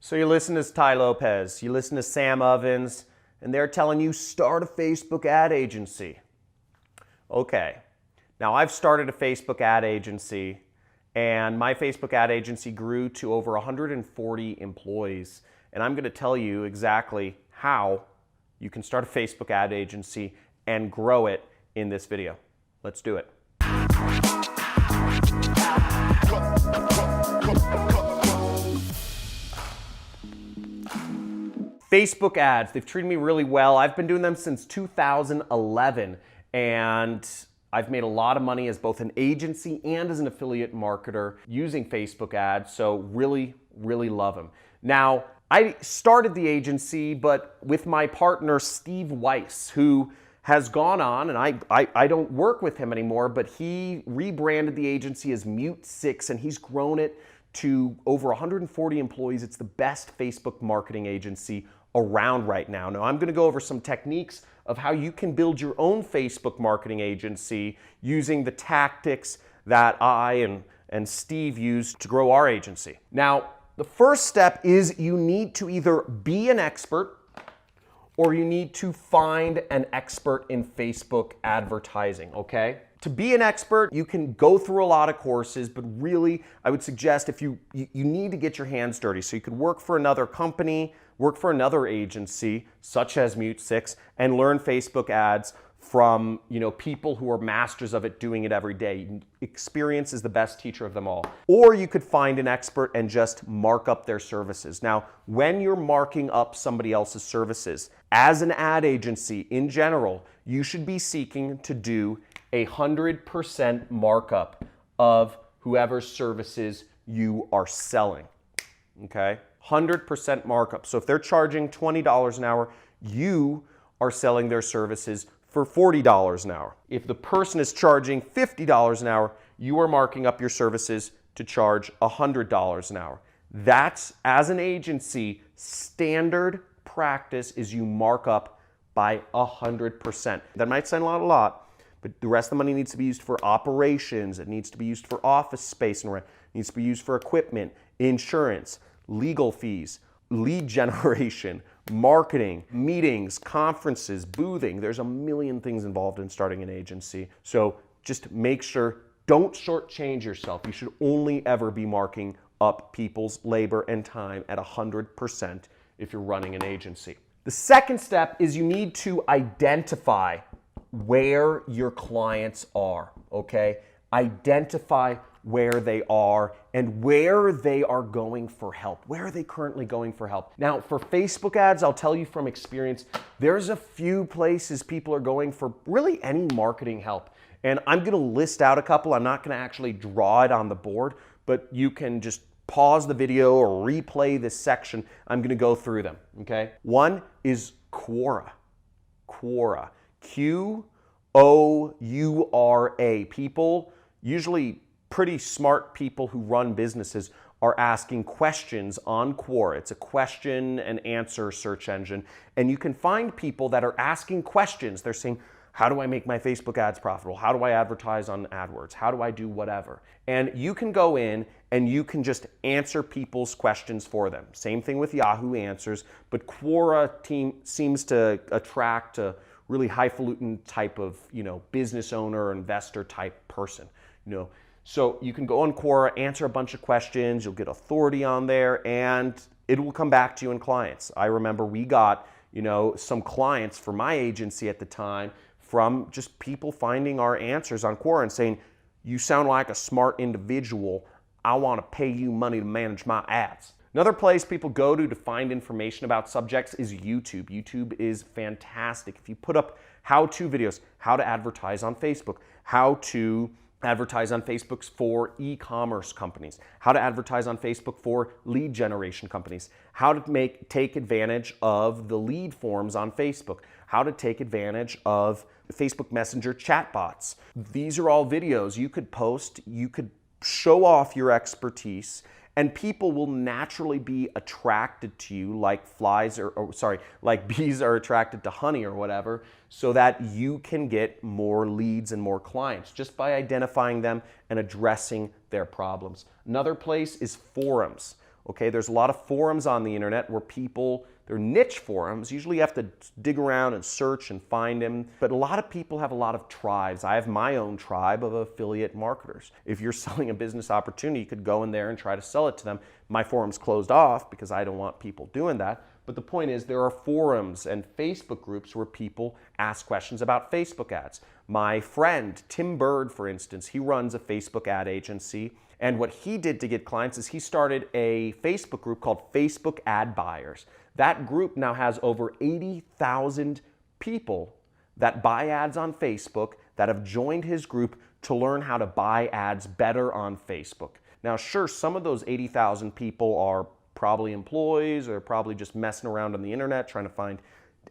So you listen to Ty Lopez, you listen to Sam Ovens, and they're telling you start a Facebook ad agency. Okay, now I've started a Facebook ad agency, and my Facebook ad agency grew to over 140 employees. And I'm going to tell you exactly how you can start a Facebook ad agency and grow it in this video. Let's do it. Facebook ads, they've treated me really well. I've been doing them since 2011, and I've made a lot of money as both an agency and as an affiliate marketer using Facebook ads, so really, really love them. Now, I started the agency, but with my partner, Steve Weiss, who has gone on, and I don't work with him anymore, but he rebranded the agency as Mute 6, and he's grown it to over 140 employees. It's the best Facebook marketing agency around right now. Now, I'm going to go over some techniques of how you can build your own Facebook marketing agency using the tactics that I and Steve used to grow our agency. Now, the first step is you need to either be an expert or you need to find an expert in Facebook advertising, okay? To be an expert, you can go through a lot of courses, but really, I would suggest if you need to get your hands dirty. So you could work for another company, work for another agency, such as Mute 6, and learn Facebook ads from people who are masters of it, doing it every day. Experience is the best teacher of them all. Or you could find an expert and just mark up their services. Now, when you're marking up somebody else's services, as an ad agency in general, you should be seeking to do 100% markup of whoever's services you are selling, okay? 100% markup. So if they're charging $20 an hour, you are selling their services for $40 an hour. If the person is charging $50 an hour, you are marking up your services to charge $100 an hour. That's, as an agency, standard practice is you mark up by 100%. That might sound a lot, but the rest of the money needs to be used for operations. It needs to be used for office space and rent. It needs to be used for equipment, insurance, legal fees, lead generation, marketing, meetings, conferences, boothing. There's a million things involved in starting an agency. So just make sure, don't shortchange yourself. You should only ever be marking up people's labor and time at 100% if you're running an agency. The second step is you need to identify where your clients are, okay? Identify where they are and where they are going for help. Where are they currently going for help? Now, for Facebook ads, I'll tell you from experience, there's a few places people are going for really any marketing help. And I'm gonna list out a couple. I'm not gonna actually draw it on the board, but you can just pause the video or replay this section. I'm gonna go through them, okay? One is Quora. Quora. Q-O-U-R-A. People, usually pretty smart people who run businesses, are asking questions on Quora. It's a question and answer search engine. And you can find people that are asking questions. They're saying, how do I make my Facebook ads profitable? How do I advertise on AdWords? How do I do whatever? And you can go in and you can just answer people's questions for them. Same thing with Yahoo Answers, but Quora seems to attract a really highfalutin type of, business owner or investor type person, So you can go on Quora, answer a bunch of questions, you'll get authority on there, and it will come back to you in clients. I remember we got, some clients for my agency at the time from just people finding our answers on Quora and saying, you sound like a smart individual. I want to pay you money to manage my ads. Another place people go to find information about subjects is YouTube. YouTube is fantastic. If you put up how-to videos, how to advertise on Facebook, how to advertise on Facebook for e-commerce companies, how to advertise on Facebook for lead generation companies, how to take advantage of the lead forms on Facebook, how to take advantage of Facebook Messenger chatbots. These are all videos you could post, you could show off your expertise, and people will naturally be attracted to you like like bees are attracted to honey or whatever, so that you can get more leads and more clients just by identifying them and addressing their problems. Another place is forums. Okay, there's a lot of forums on the internet where people, they're niche forums. Usually you have to dig around and search and find them. But a lot of people have a lot of tribes. I have my own tribe of affiliate marketers. If you're selling a business opportunity, you could go in there and try to sell it to them. My forum's closed off because I don't want people doing that. But the point is, there are forums and Facebook groups where people ask questions about Facebook ads. My friend, Tim Bird, for instance, he runs a Facebook ad agency. And what he did to get clients is he started a Facebook group called Facebook Ad Buyers. That group now has over 80,000 people that buy ads on Facebook that have joined his group to learn how to buy ads better on Facebook. Now, sure, some of those 80,000 people are probably employees or probably just messing around on the internet trying to find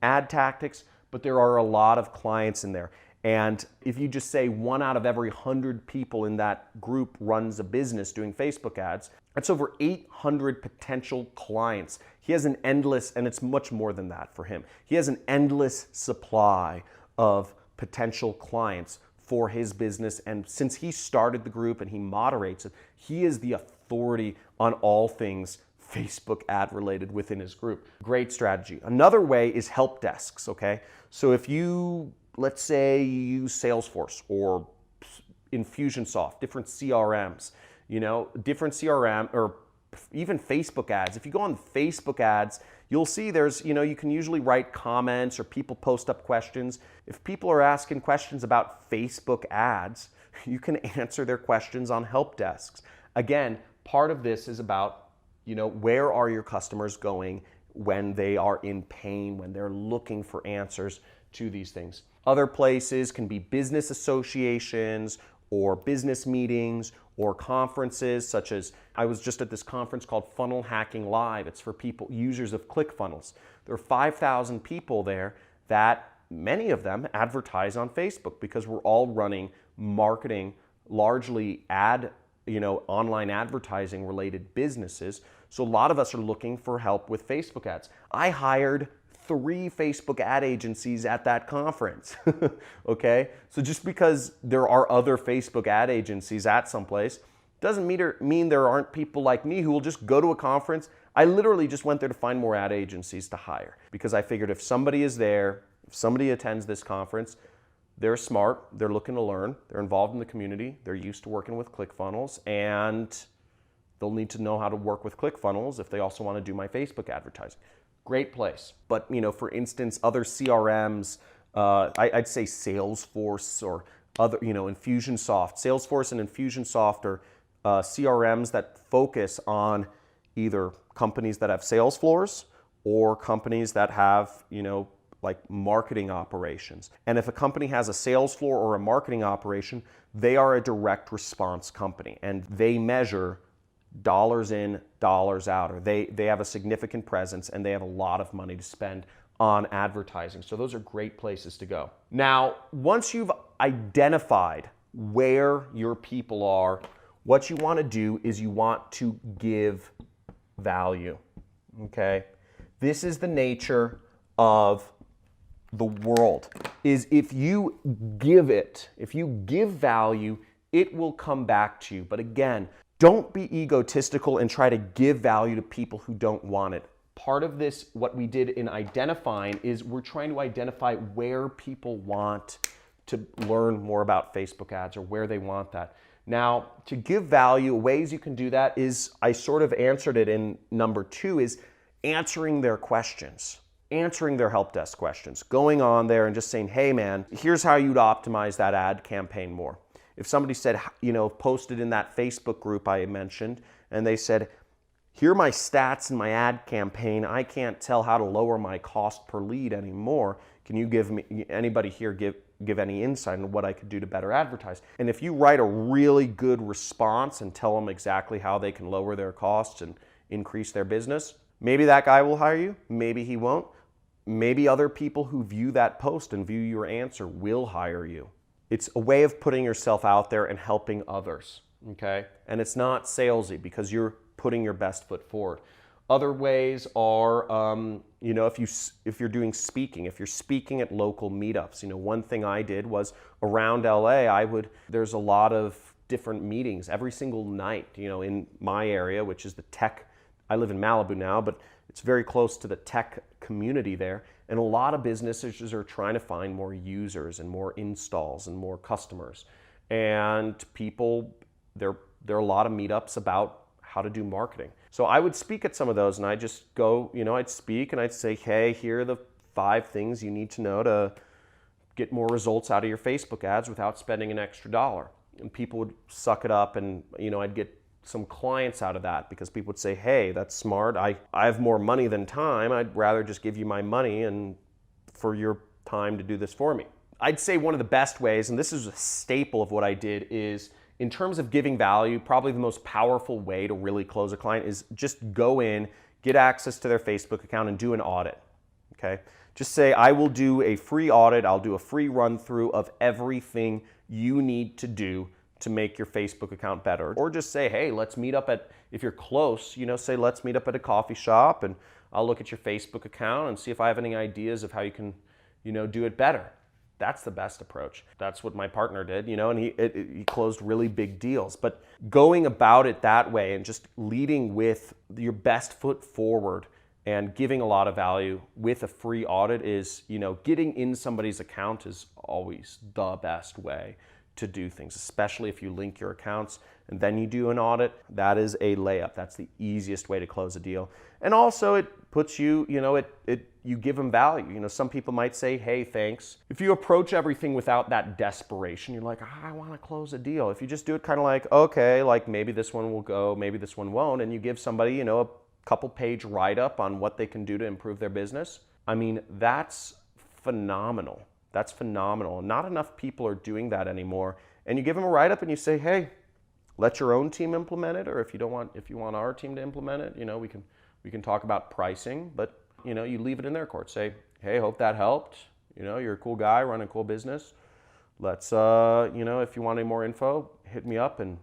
ad tactics, but there are a lot of clients in there. And if you just say 1 out of every 100 people in that group runs a business doing Facebook ads, that's over 800 potential clients. He has an endless, and it's much more than that for him. He has an endless supply of potential clients for his business. And since he started the group and he moderates it, he is the authority on all things Facebook ad related within his group. Great strategy. Another way is help desks, okay? So if you, let's say you use Salesforce or Infusionsoft, different CRMs, different CRM or even Facebook ads. If you go on Facebook ads, you'll see there's, you can usually write comments or people post up questions. If people are asking questions about Facebook ads, you can answer their questions on help desks. Again, part of this is about where are your customers going when they are in pain, when they're looking for answers to these things. Other places can be business associations or business meetings or conferences, such as I was just at this conference called Funnel Hacking Live. It's for people, users of ClickFunnels. There are 5,000 people there that many of them advertise on Facebook because we're all running marketing, largely online advertising related businesses. So a lot of us are looking for help with Facebook ads. I hired 3 Facebook ad agencies at that conference, okay? So just because there are other Facebook ad agencies at some place doesn't mean there aren't people like me who will just go to a conference. I literally just went there to find more ad agencies to hire because I figured if somebody is there, if somebody attends this conference, they're smart, they're looking to learn, they're involved in the community, they're used to working with ClickFunnels, and they'll need to know how to work with ClickFunnels if they also want to do my Facebook advertising. Great place. But, for instance, other CRMs, I'd say Salesforce or other, Infusionsoft. Salesforce and Infusionsoft are CRMs that focus on either companies that have sales floors or companies that have, like marketing operations. And if a company has a sales floor or a marketing operation, they are a direct response company and they measure dollars in, dollars out, or they have a significant presence and they have a lot of money to spend on advertising. So those are great places to go. Now, once you've identified where your people are, what you want to do is you want to give value, okay? This is the nature of the world, is if you give value, it will come back to you. But again, don't be egotistical and try to give value to people who don't want it. Part of this, what we did in identifying, is we're trying to identify where people want to learn more about Facebook ads or where they want that. Now, to give value, ways you can do that is, I sort of answered it in number 2, is answering their questions. Answering their help desk questions, going on there and just saying, hey man, here's how you'd optimize that ad campaign more. If somebody said, posted in that Facebook group I mentioned, and they said, here are my stats in my ad campaign, I can't tell how to lower my cost per lead anymore. Can you anybody here give any insight on what I could do to better advertise? And if you write a really good response and tell them exactly how they can lower their costs and increase their business, maybe that guy will hire you, maybe he won't. Maybe other people who view that post and view your answer will hire you. It's a way of putting yourself out there and helping others, okay? And it's not salesy because you're putting your best foot forward. Other ways are, if you're doing speaking, if you're speaking at local meetups, one thing I did was around LA, there's a lot of different meetings every single night, in my area, which is the tech I live in Malibu now, but it's very close to the tech community there. And a lot of businesses are trying to find more users and more installs and more customers. And people, there are a lot of meetups about how to do marketing. So I would speak at some of those, and I just go, I'd speak and I'd say, hey, here are the 5 things you need to know to get more results out of your Facebook ads without spending an extra dollar. And people would suck it up, and I'd get some clients out of that because people would say, hey, that's smart. I have more money than time. I'd rather just give you my money and for your time to do this for me. I'd say one of the best ways, and this is a staple of what I did, is in terms of giving value, probably the most powerful way to really close a client is just go in, get access to their Facebook account and do an audit, okay? Just say, I will do a free audit, I'll do a free run through of everything you need to do to make your Facebook account better. Or just say, hey, let's meet up at, if you're close, say let's meet up at a coffee shop and I'll look at your Facebook account and see if I have any ideas of how you can, do it better. That's the best approach. That's what my partner did, and he closed really big deals. But going about it that way and just leading with your best foot forward and giving a lot of value with a free audit is, getting in somebody's account is always the best way to do things, especially if you link your accounts and then you do an audit. That is a layup. That's the easiest way to close a deal. And also it puts you, you give them value. Some people might say, hey, thanks. If you approach everything without that desperation, you're like, I want to close a deal. If you just do it kind of like, okay, like maybe this one will go, maybe this one won't, and you give somebody, a couple page write-up on what they can do to improve their business, I mean, that's phenomenal. That's phenomenal. Not enough people are doing that anymore. And you give them a write-up and you say, hey, let your own team implement it, or if you want our team to implement it, we can talk about pricing, but you leave it in their court. Say, hey, hope that helped. You're a cool guy running a cool business. Let's if you want any more info, hit me up and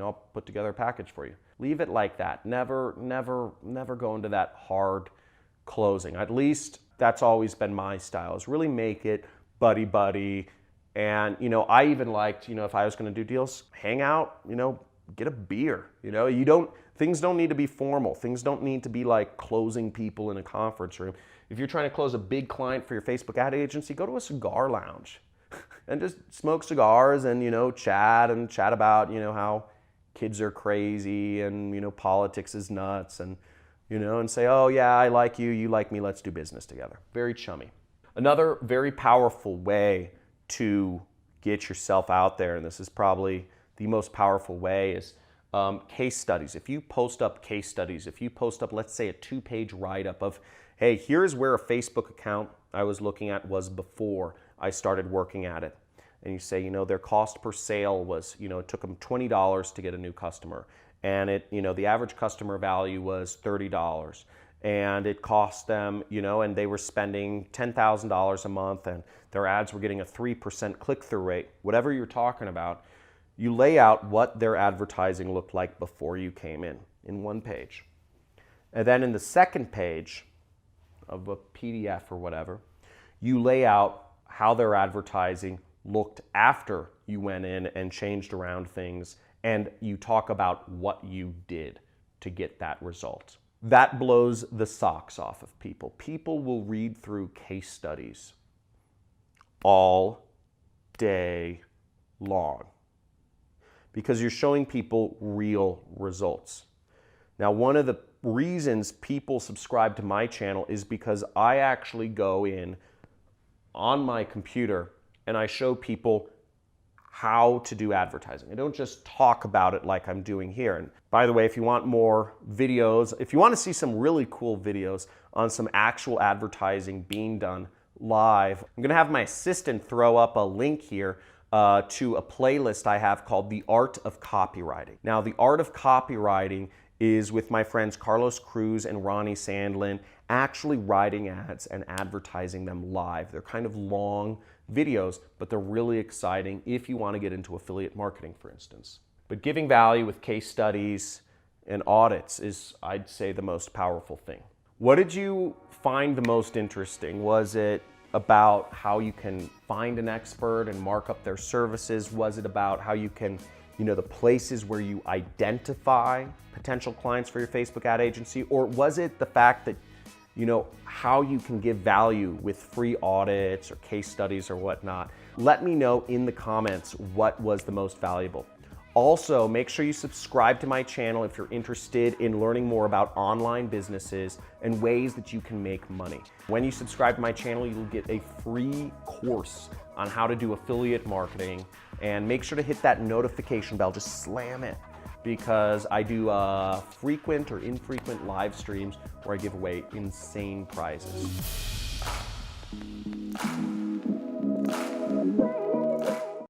I'll put together a package for you. Leave it like that. Never go into that hard closing. At least that's always been my style, is really make it buddy. And, I even liked, if I was going to do deals, hang out, get a beer. Things don't need to be formal. Things don't need to be like closing people in a conference room. If you're trying to close a big client for your Facebook ad agency, go to a cigar lounge and just smoke cigars and, chat about, how kids are crazy and, politics is nuts and, and say, oh yeah, I like you, you like me, let's do business together. Very chummy. Another very powerful way to get yourself out there, and this is probably the most powerful way, is case studies. If you post up case studies, if you post up, let's say, a 2-page write-up of, hey, here's where a Facebook account I was looking at was before I started working at it. And you say, their cost per sale was, it took them $20 to get a new customer. And the average customer value was $30. And it cost them, and they were spending $10,000 a month, and their ads were getting a 3% click-through rate. Whatever you're talking about, you lay out what their advertising looked like before you came in one page. And then in the second page of a PDF or whatever, you lay out how their advertising looked after you went in and changed around things, and you talk about what you did to get that result. That blows the socks off of people. People will read through case studies all day long because you're showing people real results. Now, one of the reasons people subscribe to my channel is because I actually go in on my computer and I show people how to do advertising. I don't just talk about it like I'm doing here. And by the way, if you want more videos, if you want to see some really cool videos on some actual advertising being done live, I'm going to have my assistant throw up a link here to a playlist I have called The Art of Copywriting. Now, The Art of Copywriting is with my friends Carlos Cruz and Ronnie Sandlin, actually writing ads and advertising them live. They're kind of long videos, but they're really exciting if you want to get into affiliate marketing, for instance. But giving value with case studies and audits is, I'd say, the most powerful thing. What did you find the most interesting? Was it about how you can find an expert and mark up their services? Was it about how you can the places where you identify potential clients for your Facebook ad agency? Or was it the fact that, how you can give value with free audits or case studies or whatnot? Let me know in the comments what was the most valuable. Also, make sure you subscribe to my channel if you're interested in learning more about online businesses and ways that you can make money. When you subscribe to my channel, you'll get a free course on how to do affiliate marketing, and make sure to hit that notification bell, just slam it, because I do frequent or infrequent live streams where I give away insane prizes.